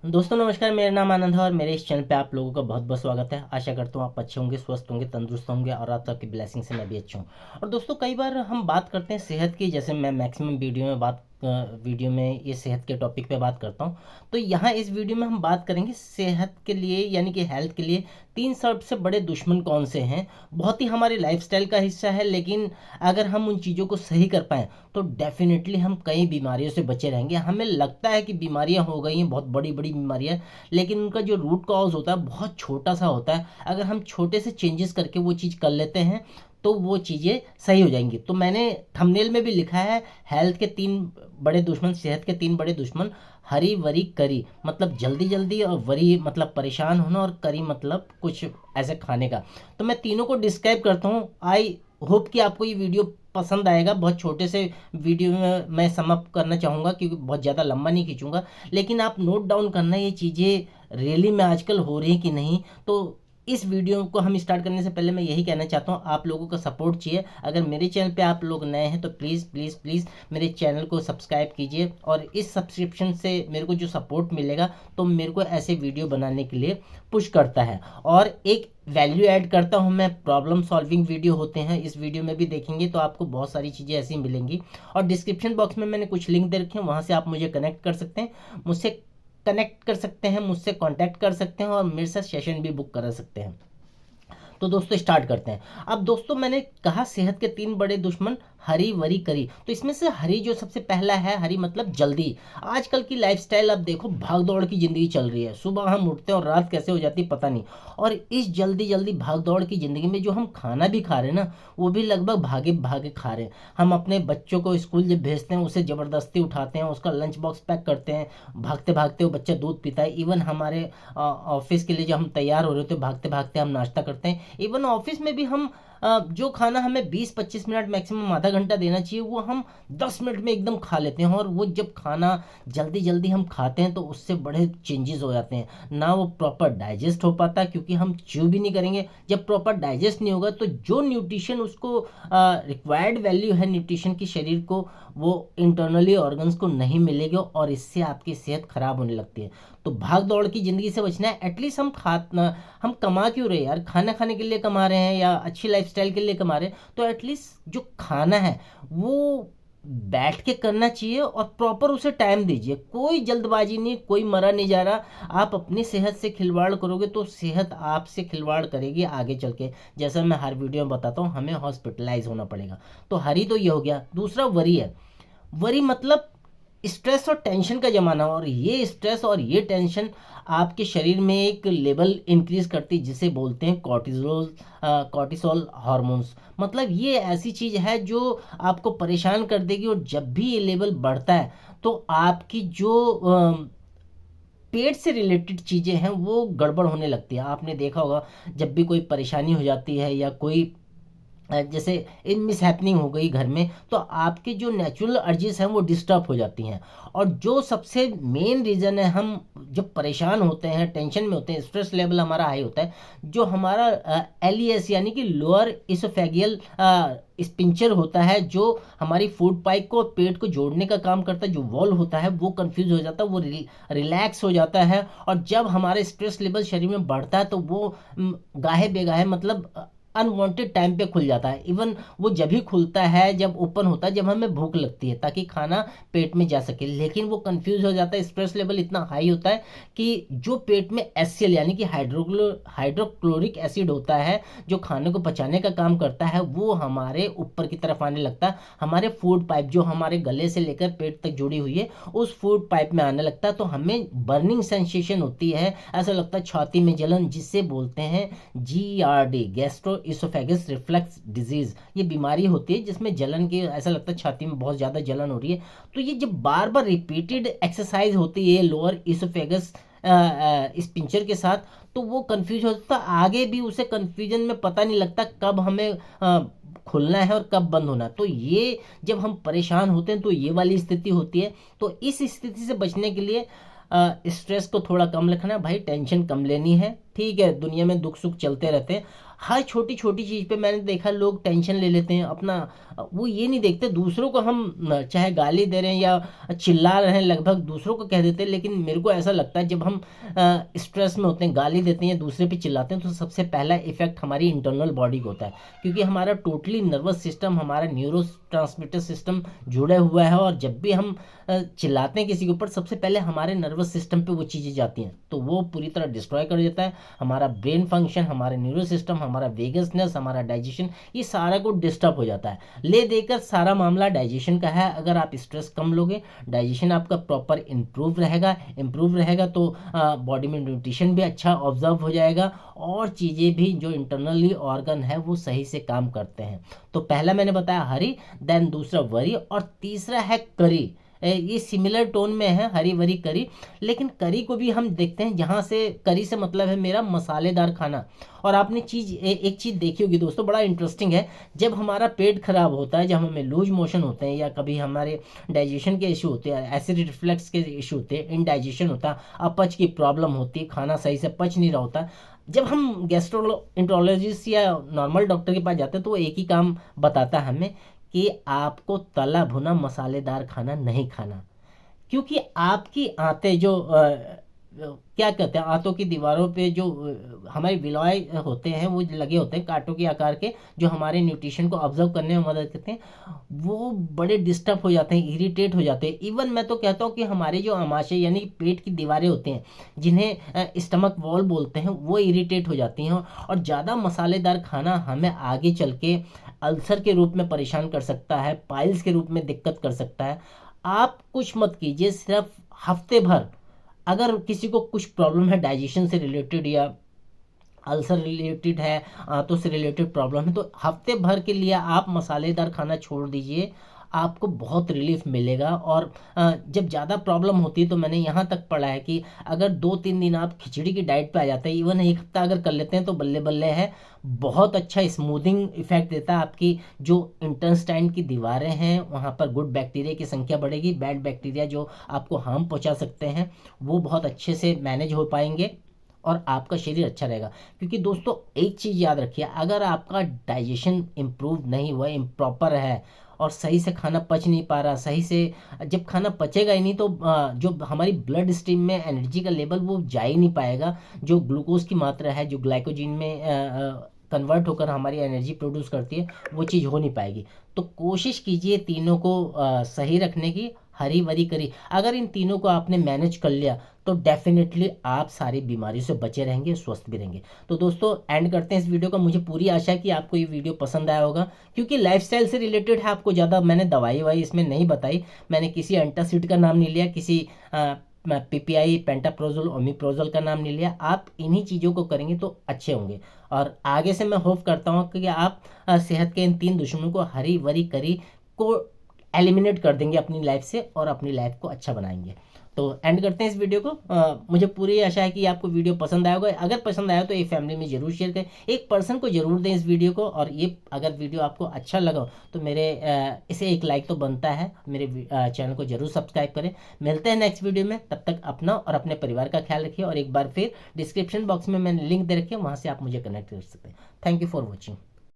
दोस्तों नमस्कार, मेरा नाम आनंद है और मेरे इस चैनल पे आप लोगों का बहुत बहुत स्वागत है। आशा करता हूँ आप अच्छे होंगे, स्वस्थ होंगे, तंदुरुस्त होंगे और आप सबकी ब्लेसिंग से मैं भी अच्छा हूँ। और दोस्तों कई बार हम बात करते हैं सेहत की, जैसे मैं मैक्सिमम वीडियो में ये सेहत के टॉपिक पे बात करता हूँ। तो यहाँ इस वीडियो में हम बात करेंगे सेहत के लिए यानी कि हेल्थ के लिए तीन सबसे बड़े दुश्मन कौन से हैं। बहुत ही हमारे लाइफस्टाइल का हिस्सा है, लेकिन अगर हम उन चीज़ों को सही कर पाएँ तो डेफिनेटली हम कई बीमारियों से बचे रहेंगे। हमें लगता है कि बीमारियां हो गई हैं, बहुत बड़ी बड़ी बीमारियां, लेकिन उनका जो रूट कॉज होता है बहुत छोटा सा होता है। अगर हम छोटे से चेंजेस करके वो चीज़ कर लेते हैं तो वो चीज़ें सही हो जाएंगी। तो मैंने थंबनेल में भी लिखा है हेल्थ के तीन बड़े दुश्मन, सेहत के तीन बड़े दुश्मन, हरी वरी करी मतलब जल्दी जल्दी, और वरी मतलब परेशान होना, और करी मतलब कुछ ऐसे खाने का। तो मैं तीनों को डिस्क्राइब करता हूँ। आई होप कि आपको ये वीडियो पसंद आएगा। बहुत छोटे से वीडियो में मैं सम अप करना चाहूँगा क्योंकि बहुत ज़्यादा लंबा नहीं खींचूंगा, लेकिन आप नोट डाउन करना ये चीज़ें रियली में आजकल हो रही हैं कि नहीं। तो इस वीडियो को हम स्टार्ट करने से पहले मैं यही कहना चाहता हूँ, आप लोगों का सपोर्ट चाहिए। अगर मेरे चैनल पे आप लोग नए हैं तो प्लीज़ प्लीज़ प्लीज़ मेरे चैनल को सब्सक्राइब कीजिए, और इस सब्सक्रिप्शन से मेरे को जो सपोर्ट मिलेगा तो मेरे को ऐसे वीडियो बनाने के लिए पुश करता है, और एक वैल्यू ऐड करता हूँ मैं। प्रॉब्लम सॉल्विंग वीडियो होते हैं, इस वीडियो में भी देखेंगे तो आपको बहुत सारी चीज़ें ऐसी मिलेंगी। और डिस्क्रिप्शन बॉक्स में मैंने कुछ लिंक दे रखे हैं, वहाँ से आप मुझे कनेक्ट कर सकते हैं, मुझसे कनेक्ट कर सकते हैं, मुझसे कांटेक्ट कर सकते हैं और मेरे साथ सेशन भी बुक करा सकते हैं। तो दोस्तों स्टार्ट करते हैं। अब दोस्तों मैंने कहा सेहत के तीन बड़े दुश्मन, हरी वरी करी। तो इसमें से हरी जो सबसे पहला है, हरी मतलब जल्दी। आजकल की लाइफस्टाइल अब देखो, भाग दौड़ की ज़िंदगी चल रही है। सुबह हम उठते हैं और रात कैसे हो जाती है पता नहीं। और इस जल्दी जल्दी भाग दौड़ की ज़िंदगी में जो हम खाना भी खा रहे हैं ना, वो भी लगभग भागे भागे खा रहे हैं। हम अपने बच्चों को स्कूल जब भेजते हैं उसे ज़बरदस्ती उठाते हैं, उसका लंच बॉक्स पैक करते हैं, भागते भागते वो बच्चा दूध पीता है। इवन हमारे ऑफिस के लिए जब हम तैयार हो रहे होते हैं, भागते भागते हम नाश्ता करते हैं। इवन ऑफिस में भी हम जो खाना हमें 20-25 मिनट मैक्सिमम आधा घंटा देना चाहिए, वो हम 10 मिनट में एकदम खा लेते हैं। और वो जब खाना जल्दी जल्दी हम खाते हैं तो उससे बड़े चेंजेस हो जाते हैं ना। वो प्रॉपर डाइजेस्ट हो पाता क्योंकि हम च्यू भी नहीं करेंगे। जब प्रॉपर डाइजेस्ट नहीं होगा तो जो न्यूट्रिशन उसको रिक्वायर्ड वैल्यू है न्यूट्रिशन की शरीर को, वो इंटरनली ऑर्गन्स को नहीं मिलेगी, और इससे आपकी सेहत खराब होने लगती है। तो भाग दौड़ की ज़िंदगी से बचना है। एटलीस्ट हम कमा क्यों रहे यार, खाना खाने के लिए कमा रहे हैं या अच्छी लाइफस्टाइल के लिए कमा रहे हैं, तो एटलीस्ट जो खाना है वो बैठ के करना चाहिए और प्रॉपर उसे टाइम दीजिए। कोई जल्दबाजी नहीं, कोई मरा नहीं जा रहा। आप अपनी सेहत से खिलवाड़ करोगे तो सेहत आपसे खिलवाड़ करेगी आगे चल के। जैसा मैं हर वीडियो में बताता हूँ, हमें हॉस्पिटलाइज होना पड़ेगा। तो हरी तो ये हो गया। दूसरा वरी है। वरी मतलब स्ट्रेस और टेंशन का ज़माना, और ये स्ट्रेस और ये टेंशन आपके शरीर में एक लेवल इंक्रीज करती है जिसे बोलते हैं कॉर्टिसोल हार्मोन्स। मतलब ये ऐसी चीज़ है जो आपको परेशान कर देगी, और जब भी ये लेवल बढ़ता है तो आपकी जो पेट से रिलेटेड चीज़ें हैं वो गड़बड़ होने लगती है। आपने देखा होगा जब भी कोई परेशानी हो जाती है या कोई जैसे इन मिस हैपनिंग हो गई घर में, तो आपके जो नेचुरल अर्जेस हैं वो डिस्टर्ब हो जाती हैं। और जो सबसे मेन रीज़न है, हम जब परेशान होते हैं, टेंशन में होते हैं, स्ट्रेस लेवल हमारा हाई होता है, जो हमारा LES यानी कि लोअर इसोफेगियल स्पिंचर होता है, जो हमारी फूड पाइप को और पेट को जोड़ने का काम करता है, जो वॉल होता है वो कंफ्यूज हो जाता है, वो रिलैक्स हो जाता है। और जब हमारा स्ट्रेस लेवल शरीर में बढ़ता है तो वो गाहे बेगाहे मतलब अनवांटेड टाइम पे खुल जाता है। इवन वो जब ही खुलता है, जब ओपन होता है, जब हमें भूख लगती है ताकि खाना पेट में जा सके, लेकिन वो कंफ्यूज हो जाता है। स्ट्रेस लेवल इतना हाई होता है कि जो पेट में HCl यानी कि हाइड्रोक्लोरिक एसिड होता है, जो खाने को पचाने का काम करता है, वो हमारे ऊपर की तरफ आने लगता है। हमारे फूड पाइप जो हमारे गले से लेकर पेट तक जुड़ी हुई है, उस फूड पाइप में आने लगता है। तो हमें बर्निंग सेंसेशन होती है, ऐसा लगता है छाती में जलन, जिसे बोलते हैं GERD, gastro oesophagus reflux disease. ये बीमारी होती है जिसमें जलन की, ऐसा लगता है छाती में बहुत ज़्यादा जलन हो रही है। तो ये जब बार बार रिपीटेड एक्सरसाइज होती है लोअर इसोफेगस स्पिंचर के साथ, तो वो कंफ्यूज होता है। आगे भी उसे कंफ्यूजन में पता नहीं लगता कब हमें खुलना है और कब बंद होना है। तो ये जब हम परेशान होते हैं तो ये वाली स्थिति होती है। तो इस स्थिति से बचने के लिए स्ट्रेस को थोड़ा कम रखना है भाई, टेंशन कम लेनी है, ठीक है, दुनिया में दुख सुख चलते रहते हैं। हर छोटी छोटी चीज़ पे मैंने देखा लोग टेंशन ले लेते हैं अपना, वो ये नहीं देखते दूसरों को हम चाहे गाली दे रहे हैं या चिल्ला रहे हैं, लगभग दूसरों को कह देते हैं। लेकिन मेरे को ऐसा लगता है जब हम स्ट्रेस में होते हैं, गाली देते हैं या दूसरे पे चिल्लाते हैं, तो सबसे पहला इफेक्ट हमारी इंटरनल बॉडी को होता है, क्योंकि हमारा टोटली नर्वस सिस्टम, हमारा न्यूरो ट्रांसमीटर सिस्टम जुड़ा हुआ है। और जब भी हम चिल्लाते हैं किसी के ऊपर, सबसे पहले हमारे नर्वस सिस्टम पे वो चीज़ें जाती हैं, तो वो पूरी तरह डिस्ट्रॉय कर देता है हमारा ब्रेन फंक्शन, हमारा न्यूरो सिस्टम, हमारा वेगसनेस, हमारा डाइजेशन, ये सारा को डिस्टर्ब हो जाता है। ले देकर सारा मामला डाइजेशन का है। अगर आप स्ट्रेस कम लोगे, डाइजेशन आपका प्रॉपर इंप्रूव रहेगा तो बॉडी में न्यूट्रिशन भी अच्छा ऑब्जर्व हो जाएगा, और चीज़ें भी जो इंटरनली ऑर्गन है वो सही से काम करते हैं। तो पहला मैंने बताया हरी, देन दूसरा वरी, और तीसरा है करी। ये सिमिलर टोन में है, हरी वरी करी। लेकिन करी को भी हम देखते हैं, जहाँ से करी से मतलब है मेरा मसालेदार खाना। और आपने एक चीज़ देखी होगी दोस्तों, बड़ा इंटरेस्टिंग है। जब हमारा पेट खराब होता है, जब हमें लूज मोशन होते हैं, या कभी हमारे डाइजेशन के इशू होते हैं, एसिड रिफ्लक्स के इशू होते हैं, इनडाइजेशन होता है, अपच की प्रॉब्लम होती है, खाना सही से पच नहीं रहा होता, जब हम गैस्ट्रोएंटरोलॉजिस्ट या नॉर्मल डॉक्टर के पास जाते हैं, तो वो एक ही काम बताता है हमें कि आपको तला भुना मसालेदार खाना नहीं खाना। क्योंकि आपकी आंतें जो क्या कहते हैं, आंतों की दीवारों पे जो हमारे विलॉय होते हैं, वो लगे होते हैं कांटों के आकार के, जो हमारे न्यूट्रिशन को ऑब्जर्व करने में मदद करते हैं, वो बड़े डिस्टर्ब हो जाते हैं, इरिटेट हो जाते हैं। इवन मैं तो कहता हूँ कि हमारे जो आमाशय यानी पेट की दीवारें होती हैं, जिन्हें स्टमक वॉल बोलते हैं, वो इरिटेट हो जाती हैं। और ज़्यादा मसालेदार खाना हमें आगे चल के अल्सर के रूप में परेशान कर सकता है, पाइल्स के रूप में दिक्कत कर सकता है। आप कुछ मत कीजिए, सिर्फ हफ्ते भर अगर किसी को कुछ प्रॉब्लम है डाइजेशन से रिलेटेड, या अल्सर रिलेटेड है, आंतों से रिलेटेड प्रॉब्लम है, तो हफ्ते भर के लिए आप मसालेदार खाना छोड़ दीजिए, आपको बहुत रिलीफ मिलेगा। और जब ज़्यादा प्रॉब्लम होती है, तो मैंने यहाँ तक पढ़ा है कि अगर 2-3 दिन आप खिचड़ी की डाइट पे आ जाते हैं, इवन एक हफ्ता अगर कर लेते हैं, तो बल्ले बल्ले है, बहुत अच्छा स्मूथिंग इफेक्ट देता है। आपकी जो इंटेस्टाइन की दीवारें हैं, वहाँ पर गुड बैक्टीरिया की संख्या बढ़ेगी, बैड बैक्टीरिया जो आपको हार्म पहुँचा सकते हैं, वो बहुत अच्छे से मैनेज हो पाएंगे, और आपका शरीर अच्छा रहेगा। क्योंकि दोस्तों एक चीज़ याद रखिए, अगर आपका डाइजेशन इम्प्रूव नहीं हुआ, इम्प्रॉपर है, और सही से खाना पच नहीं पा रहा, सही से जब खाना पचेगा ही नहीं, तो जो हमारी ब्लड स्ट्रीम में एनर्जी का लेवल वो जा ही नहीं पाएगा। जो ग्लूकोज की मात्रा है, जो ग्लाइकोजिन में कन्वर्ट होकर हमारी एनर्जी प्रोड्यूस करती है, वो चीज़ हो नहीं पाएगी। तो कोशिश कीजिए तीनों को सही रखने की, हरी वरी करी। अगर इन तीनों को आपने मैनेज कर लिया, तो डेफिनेटली आप सारी बीमारियों से बचे रहेंगे, स्वस्थ भी रहेंगे। तो दोस्तों एंड करते हैं इस वीडियो का। मुझे पूरी आशा है कि आपको ये वीडियो पसंद आया होगा, क्योंकि लाइफस्टाइल से रिलेटेड है। आपको ज़्यादा मैंने दवाई वाई इसमें नहीं बताई, मैंने किसी एंटासिड का नाम नहीं लिया, किसी पीपीआई, पेंटाप्रोजोल, ओमिप्रोजोल का नाम नहीं लिया। आप इन्हीं चीज़ों को करेंगे तो अच्छे होंगे। और आगे से मैं होप करता हूँ कि आप सेहत के इन 3 दुश्मनों को, हरी वरी करी को एलिमिनेट कर देंगे अपनी लाइफ से, और अपनी लाइफ को अच्छा बनाएंगे। तो एंड करते हैं इस वीडियो को। मुझे पूरी आशा है कि आपको वीडियो पसंद आया होगा। अगर पसंद आया तो एक फैमिली में जरूर शेयर करें, एक पर्सन को जरूर दें इस वीडियो को। और ये अगर वीडियो आपको अच्छा लगा तो मेरे इसे एक लाइक तो बनता है, मेरे चैनल को जरूर सब्सक्राइब करें। मिलते हैं नेक्स्ट वीडियो में, तब तक अपना और अपने परिवार का ख्याल रखिए। और एक बार फिर डिस्क्रिप्शन बॉक्स में मैंने लिंक दे रखी है, वहाँ से आप मुझे कनेक्ट कर सकते हैं। Thank you for watching.